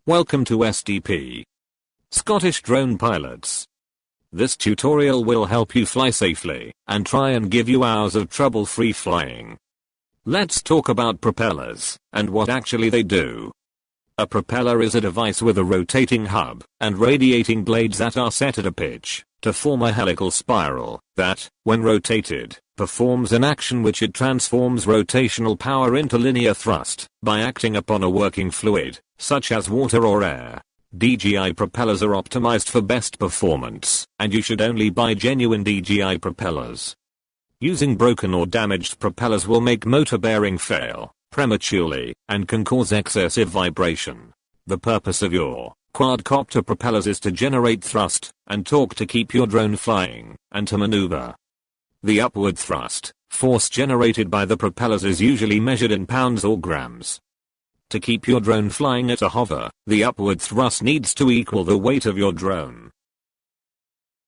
Welcome to SDP. Scottish Drone Pilots. This tutorial will help you fly safely and try and give you hours of trouble-free flying. Let's talk about propellers and what actually they do. A propeller is a device with a rotating hub and radiating blades that are set at a pitch to form a helical spiral that, when rotated, performs an action which it transforms rotational power into linear thrust by acting upon a working fluid, such as water or air. DJI propellers are optimized for best performance, and you should only buy genuine DJI propellers. Using broken or damaged propellers will make motor bearing fail prematurely and can cause excessive vibration. The purpose of your quadcopter propellers is to generate thrust and torque to keep your drone flying and to maneuver. The upward thrust force generated by the propellers is usually measured in pounds or grams. To keep your drone flying at a hover, the upward thrust needs to equal the weight of your drone.